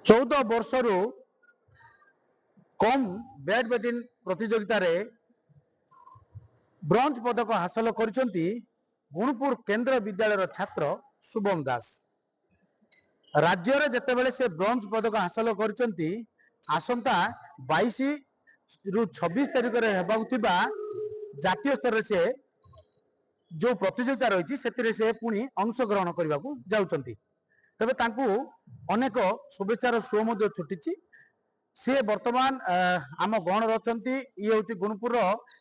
14 ବର୍ଷରୁ କମ୍ ବ୍ୟାଡମିଣ୍ଟନ ପ୍ରତିଯୋଗିତାର ବ୍ରୋଞ୍ଜ ପଦକ ହାସଲ କରିଛନ୍ତି ଗୁଣପୁର କେନ୍ଦ୍ର ବିଦ୍ୟାଳୟର ଛାତ୍ର ଶୁଭମ ଦାସ। ରାଜ୍ୟରେ ଯେତେବେଳେ ସେ ବ୍ରୋଞ୍ଜ ପଦକ ହାସଲ କରିଛନ୍ତି, ଆସନ୍ତା 22 ରୁ 26 ତାରିଖରେ ହେବାକୁ ଥିବା ଜାତୀୟ ସ୍ତରରେ ସେ जो प्रतियोगिता रही से पुणी अंशग्रहण करने को जाउछंती। तबे तांकू अनेक शुभेच्छार सुओ छुटी। सी वर्तमान आम गण रही ये हूँ गुणपुर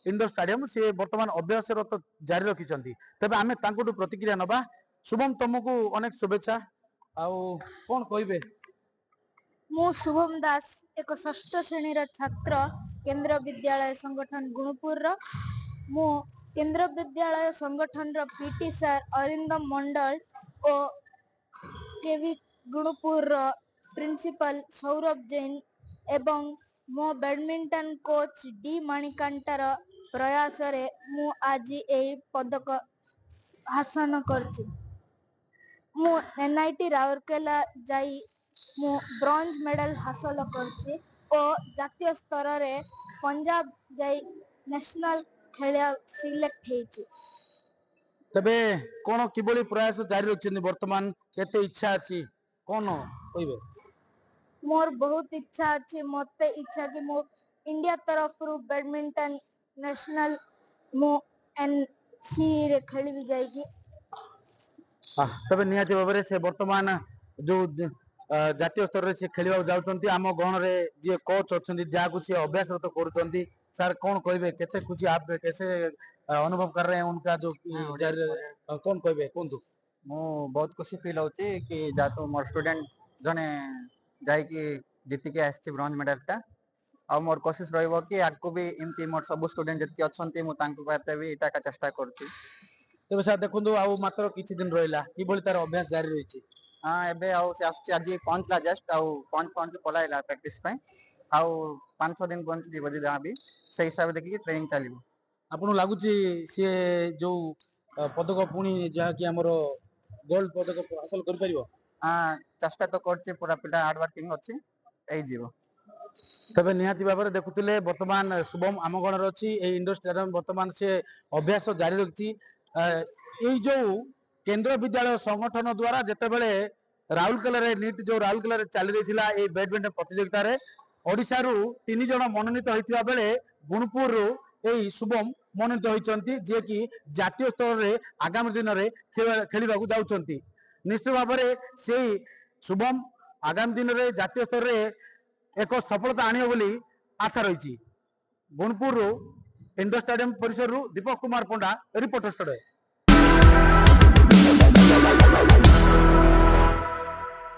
इंडोर स्टाडियम। सी वर्तमान अभ्यासरत जारी रखिंट। तेज आम प्रतिक्रिया नवा। शुभम तुमको अनेक शुभेच्छा। कौन कहे? मु शुभम दास एक षष्ठ श्रेणी छात्र केंद्र विद्यालय संगठन गुणपुर मु केंद्र विद्यालय संगठन पीटी सर अरिंदम मंडल और केवी गुणपुर प्रिंसिपल सौरभ जैन एवं मो बैडमिंटन कोच डी मणिकांतार प्रयास रे मु आज ए पदक हासन करछि। मु एनआईटी राउरकेला जाई मु ब्रोंज मेडल हासिल करछि और जातीय स्तर रे पंजाब जाई नेशनल खेलिया सिलेक्ट हेछि। तबे कोन किबोली प्रयास जारी रखिंट? वर्तमान केते इच्छा अछि कोन कहिबे? मोर बहुत इच्छा अछि। मते इच्छा कि मो इंडिया तरफ रु बैडमिंटन नेशनल मो एनसी रे खेली जाएगी। तबे निहाती भाव से वर्तमान जो जातीय स्तर में से खेलवा जाउछंती। आम गण रे जे कोच अछंती जा कुछ अभ्यासरत करूछंती, सर कौन कहिबे? केते खुशी आप कैसे अनुभव कर रहे हैं उनका जो कौन कहिबे कोंतु? मु बहुत खुशी फील होची कि जातो मोर स्टूडेंट जने जाई कि जीति के आछि ब्रोंज मेडल टा। आ मोर कोशिश रहइबो कि आगको भी इमती मोर सब स्टूडेंट जति अछंती मु तांको पाते भी एटा का चेष्टा करची। तेबे सर देखुंदु आ मात्र किछि दिन रहिला कि बोली तार अभ्यास जारी रहिछि। हां एबे आउ से आछि आज पहुंचला जस्ट आउ पहुंच पलाइला प्रैक्टिस पे आउ 5-6 दिन पहुंच जीव जे जहां भी से हिसाब देखि ट्रेनिंग चलिबो। आपन लागुची से जो पदक पुणी जहा कि हमरो गोल्ड पदक हासिल कर परिबो? हां चेष्टा तो करची, पूरा पिला हार्ड वर्किंग अछि एई जीवो। तबे निहाती भाव देखुले वर्तमान शुभम आम गण रही इंडोर स्टेडियम वर्तमान से अभ्यास जारी रखी। जो केंद्र विद्यालय संगठन द्वारा जितेबले राउरकेला नीट जो राउरकेला चली रही है बैडमिंटन प्रतियोगिता रे ओडिशा रु 3 जन मनोनीत होता बेले गुणपुर यही शुभम मनोनीत होती जे कि जातीय स्तर में आगामी दिन में खेलने जाउछंती। निश्चित भाव में से शुभम आगामी दिन में जातीय स्तर में एक सफलता आनियो बोली आशा रही। गुणपुर इंडोर स्टेडियम परिसर दीपक कुमार पंडा रिपोर्टर स्टूडियो।